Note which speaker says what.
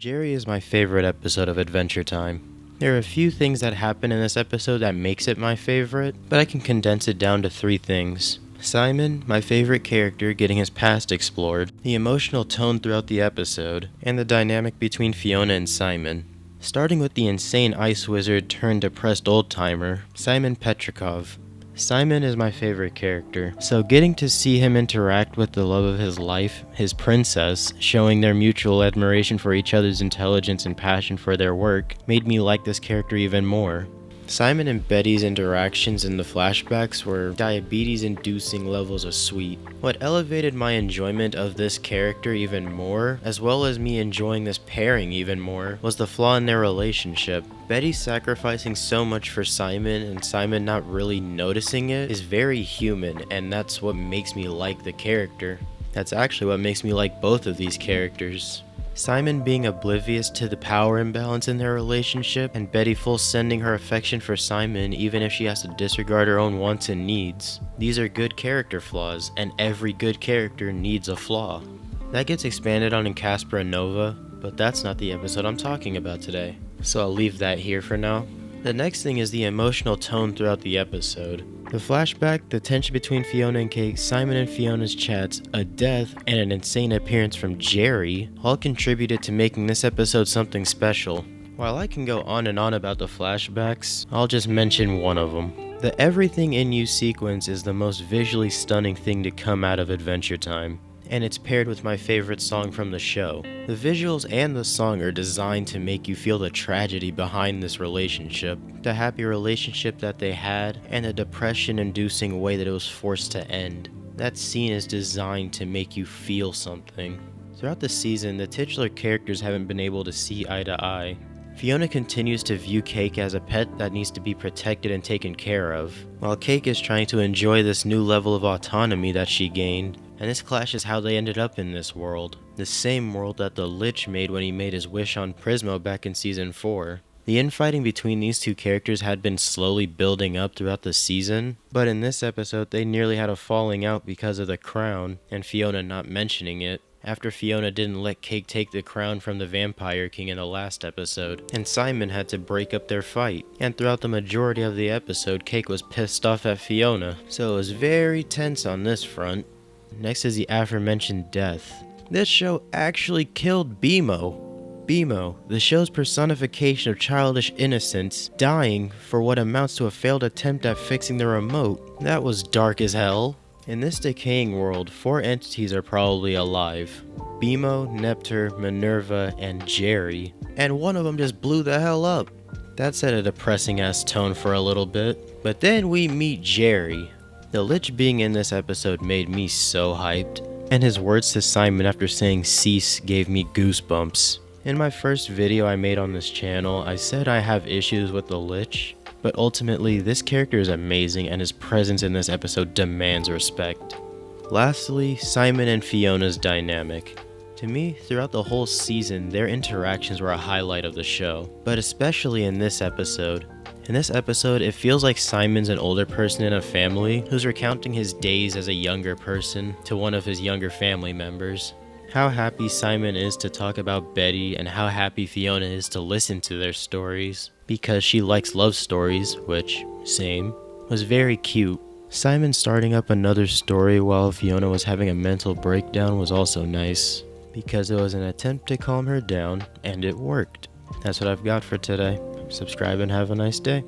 Speaker 1: Jerry is my favorite episode of Adventure Time. There are a few things that happen in this episode that makes it my favorite, but I can condense it down to 3 things. Simon, my favorite character, getting his past explored, the emotional tone throughout the episode, and the dynamic between Fiona and Simon. Starting with the insane ice wizard turned depressed old-timer, Simon Petrikov. Simon is my favorite character, so getting to see him interact with the love of his life, his princess, showing their mutual admiration for each other's intelligence and passion for their work, made me like this character even more. Simon and Betty's interactions in the flashbacks were diabetes-inducing levels of sweet. What elevated my enjoyment of this character even more, as well as me enjoying this pairing even more, was the flaw in their relationship. Betty sacrificing so much for Simon and Simon not really noticing it is very human, and that's what makes me like the character. That's actually what makes me like both of these characters. Simon being oblivious to the power imbalance in their relationship, and Betty full sending her affection for Simon even if she has to disregard her own wants and needs. These are good character flaws, and every good character needs a flaw. That gets expanded on in Casper and Nova, but that's not the episode I'm talking about today, so I'll leave that here for now. The next thing is the emotional tone throughout the episode. The flashback, the tension between Fiona and Kate, Simon and Fiona's chats, a death, and an insane appearance from Jerry all contributed to making this episode something special. While I can go on and on about the flashbacks, I'll just mention one of them. The Everything in You sequence is the most visually stunning thing to come out of Adventure Time, and it's paired with my favorite song from the show. The visuals and the song are designed to make you feel the tragedy behind this relationship, the happy relationship that they had, and the depression-inducing way that it was forced to end. That scene is designed to make you feel something. Throughout the season, the titular characters haven't been able to see eye to eye. Fiona continues to view Cake as a pet that needs to be protected and taken care of, while Cake is trying to enjoy this new level of autonomy that she gained. And this clashes how they ended up in this world. The same world that the Lich made when he made his wish on Prismo back in Season 4. The infighting between these two characters had been slowly building up throughout the season, but in this episode they nearly had a falling out because of the crown, and Fiona not mentioning it, after Fiona didn't let Cake take the crown from the Vampire King in the last episode, and Simon had to break up their fight. And throughout the majority of the episode, Cake was pissed off at Fiona, so it was very tense on this front. Next is the aforementioned death. This show actually killed BMO. BMO, the show's personification of childish innocence, dying for what amounts to a failed attempt at fixing the remote. That was dark as hell. In this decaying world, 4 entities are probably alive. BMO, Neptune, Minerva, and Jerry. And one of them just blew the hell up. That set a depressing ass tone for a little bit. But then we meet Jerry. The Lich being in this episode made me so hyped, and his words to Simon after saying cease gave me goosebumps. In my first video I made on this channel, I said I have issues with the Lich, but ultimately this character is amazing and his presence in this episode demands respect. Lastly, Simon and Fiona's dynamic. To me, throughout the whole season, their interactions were a highlight of the show, but especially in this episode. In this episode, it feels like Simon's an older person in a family who's recounting his days as a younger person to one of his younger family members. How happy Simon is to talk about Betty and how happy Fiona is to listen to their stories, because she likes love stories, which, same, was very cute. Simon starting up another story while Fiona was having a mental breakdown was also nice, because it was an attempt to calm her down, and it worked. That's what I've got for today. Subscribe and have a nice day.